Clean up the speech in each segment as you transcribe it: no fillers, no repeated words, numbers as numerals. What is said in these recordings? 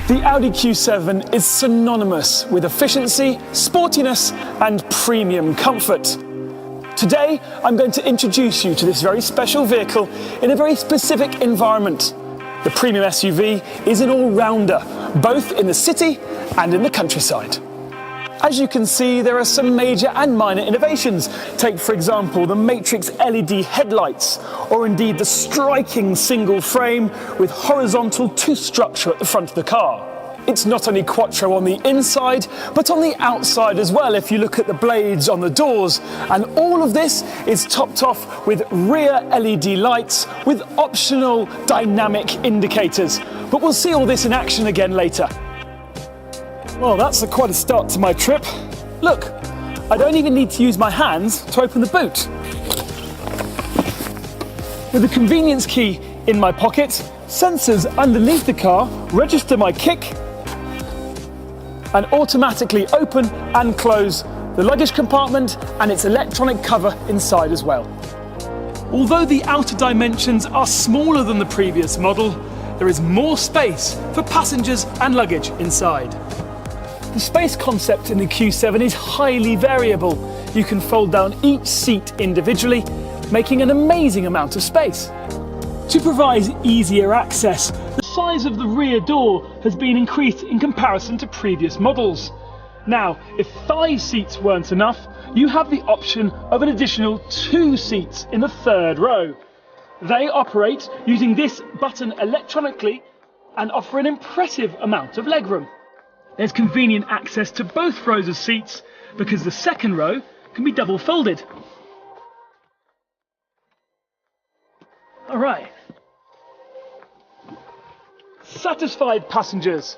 The Audi Q7 is synonymous with efficiency, sportiness and premium comfort. Today, I'm going to introduce you to this very special vehicle in a very specific environment. The premium SUV is an all-rounder, both in the city and in the countryside. As you can see, there are some major and minor innovations. Take, for example, the Matrix LED headlights, or indeed the striking single frame with horizontal tooth structure at the front of the car. It's not only quattro on the inside, but on the outside as well, if you look at the blades on the doors. And all of this is topped off with rear LED lights with optional dynamic indicators. But we'll see all this in action again later. Well, that's quite a start to my trip. Look, I don't even need to use my hands to open the boot. With the convenience key in my pocket, sensors underneath the car register my kick and automatically open and close the luggage compartment and its electronic cover inside as well. Although the outer dimensions are smaller than the previous model, there is more space for passengers and luggage inside. The space concept in the Q7 is highly variable. You can fold down each seat individually, making an amazing amount of space. To provide easier access, the size of the rear door has been increased in comparison to previous models. Now, if 5 seats weren't enough, you have the option of an additional 2 seats in the third row. They operate using this button electronically and offer an impressive amount of legroom. There's convenient access to both rows of seats because the second row can be double folded. All right. Satisfied passengers,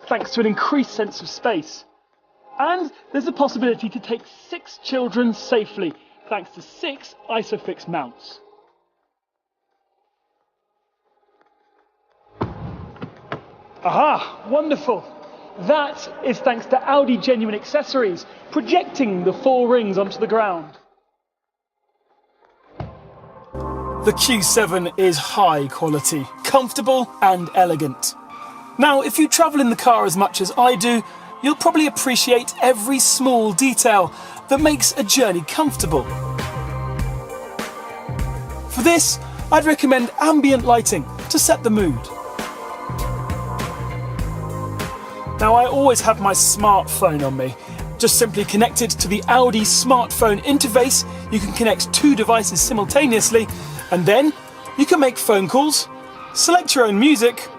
thanks to an increased sense of space. And there's the possibility to take 6 children safely, thanks to 6 ISOFIX mounts. Aha, wonderful. That is thanks to Audi genuine accessories, projecting the 4 rings onto the ground. The Q7 is high quality, comfortable and elegant. Now, if you travel in the car as much as I do, you'll probably appreciate every small detail that makes a journey comfortable. For this, I'd recommend ambient lighting to set the mood. Now, I always have my smartphone on me. Just simply connect it to the Audi smartphone interface. You can connect 2 devices simultaneously, and then you can make phone calls, select your own music,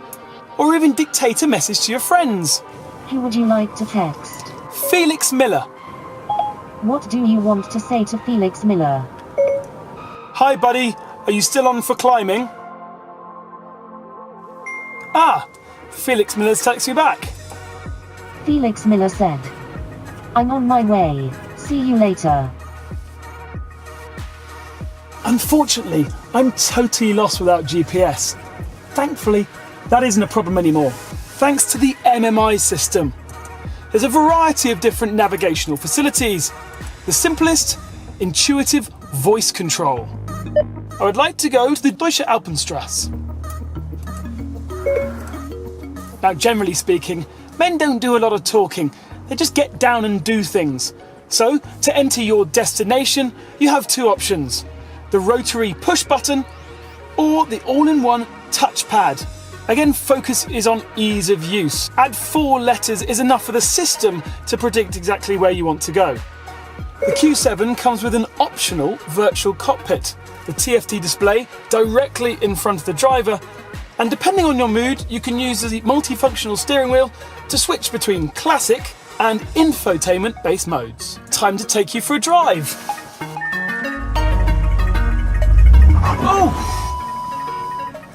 or even dictate a message to your friends. Who would you like to text? Felix Miller. What do you want to say to Felix Miller? Hi buddy, are you still on for climbing? Ah, Felix Miller's texted me back. Felix Miller said, I'm on my way. See you later. Unfortunately, I'm totally lost without GPS. Thankfully, that isn't a problem anymore, thanks to the MMI system. There's a variety of different navigational facilities. The simplest, intuitive voice control. I would like to go to the Deutsche Alpenstrasse. Now, generally speaking, men don't do a lot of talking, they just get down and do things. So, to enter your destination, you have 2 options. The rotary push button or the all-in-one touchpad. Again, focus is on ease of use. Add 4 letters is enough for the system to predict exactly where you want to go. The Q7 comes with an optional virtual cockpit, the TFT display directly in front of the driver, and depending on your mood, you can use the multifunctional steering wheel to switch between classic and infotainment-based modes. Time to take you for a drive.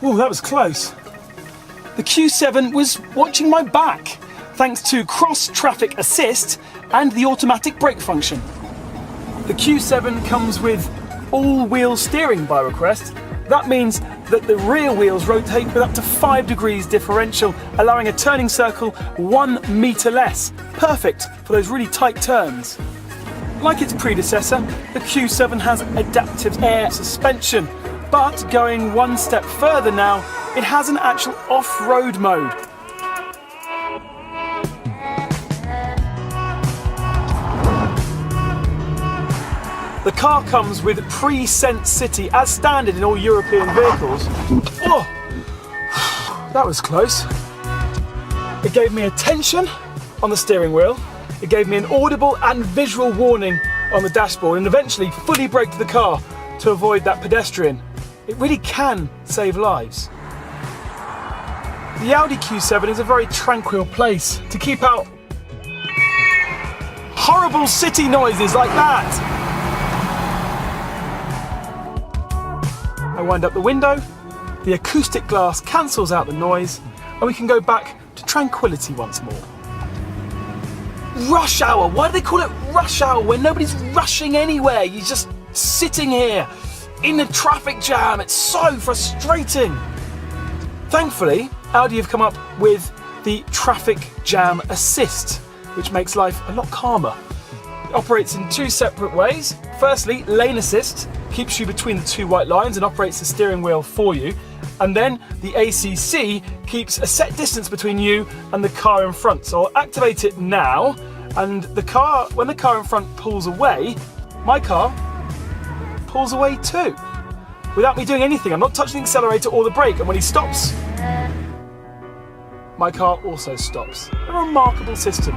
Oh, that was close. The Q7 was watching my back, thanks to cross-traffic assist and the automatic brake function. The Q7 comes with all-wheel steering by request. That means that the rear wheels rotate with up to 5 degrees differential, allowing a turning circle 1 metre less. Perfect for those really tight turns. Like its predecessor, the Q7 has adaptive air suspension, but going 1 step further now, it has an actual off-road mode. The car comes with pre-sense city as standard in all European vehicles. Oh, that was close. It gave me a tension on the steering wheel. It gave me an audible and visual warning on the dashboard, and eventually fully braked the car to avoid that pedestrian. It really can save lives. The Audi Q7 is a very tranquil place to keep out horrible city noises like that. I wind up the window, the acoustic glass cancels out the noise, and we can go back to tranquility once more. Rush hour. Why do they call it rush hour when nobody's rushing anywhere? You're just sitting here in a traffic jam. It's so frustrating. Thankfully, Audi have come up with the traffic jam assist, which makes life a lot calmer. It operates in two separate ways. Firstly, lane assist keeps you between the two white lines and operates the steering wheel for you. And then the ACC keeps a set distance between you and the car in front. So I'll activate it now, and when the car in front pulls away, my car pulls away too, without me doing anything. I'm not touching the accelerator or the brake, and when he stops, my car also stops. A remarkable system.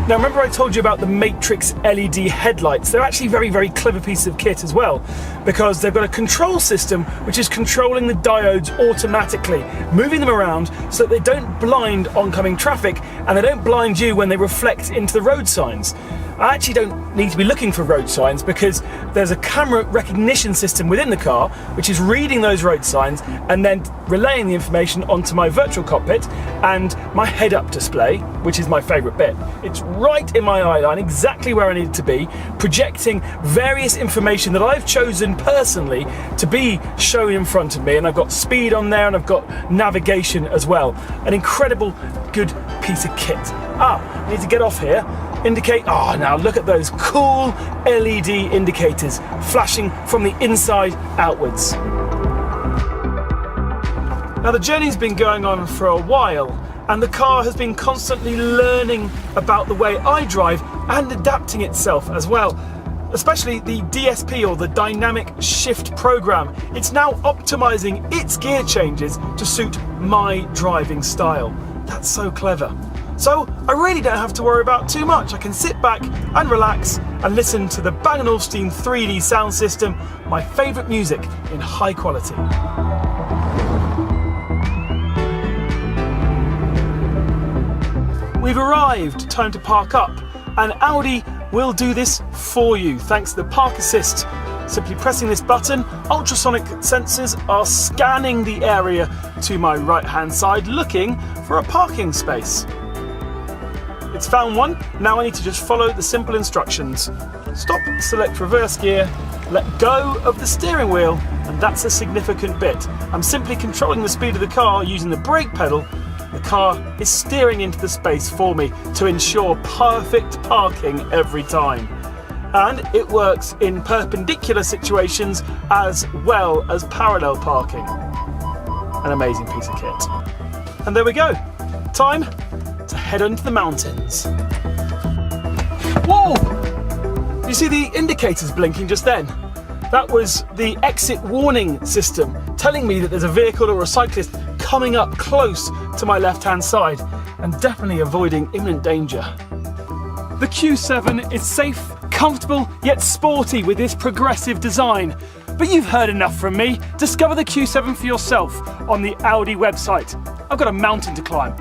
Now remember I told you about the Matrix LED headlights? They're actually a very, very clever piece of kit as well, because they've got a control system which is controlling the diodes automatically, moving them around so that they don't blind oncoming traffic and they don't blind you when they reflect into the road signs. I actually don't need to be looking for road signs because there's a camera recognition system within the car which is reading those road signs and then relaying the information onto my virtual cockpit and my head-up display, which is my favourite bit. It's right in my eye line, exactly where I need it to be, projecting various information that I've chosen personally to be shown in front of me, and I've got speed on there and I've got navigation as well. An incredible good piece of kit. I need to get off here. Indicate, now look at those cool LED indicators flashing from the inside outwards. Now the journey's been going on for a while, and the car has been constantly learning about the way I drive and adapting itself as well. Especially the DSP, or the Dynamic Shift Program. It's now optimizing its gear changes to suit my driving style. That's so clever. So I really don't have to worry about too much. I can sit back and relax and listen to the Bang & Olufsen 3D sound system, my favourite music in high quality. We've arrived, time to park up, and Audi will do this for you thanks to the Park Assist. Simply pressing this button, ultrasonic sensors are scanning the area to my right hand side looking for a parking space. It's found one. Now I need to just follow the simple instructions. Stop, select reverse gear, let go of the steering wheel, and that's a significant bit. I'm simply controlling the speed of the car using the brake pedal. The car is steering into the space for me to ensure perfect parking every time. And it works in perpendicular situations as well as parallel parking. An amazing piece of kit. And there we go. Time to head into the mountains. Whoa! You see the indicators blinking just then? That was the exit warning system telling me that there's a vehicle or a cyclist coming up close to my left-hand side and definitely avoiding imminent danger. The Q7 is safe, comfortable, yet sporty with this progressive design. But you've heard enough from me. Discover the Q7 for yourself on the Audi website. I've got a mountain to climb.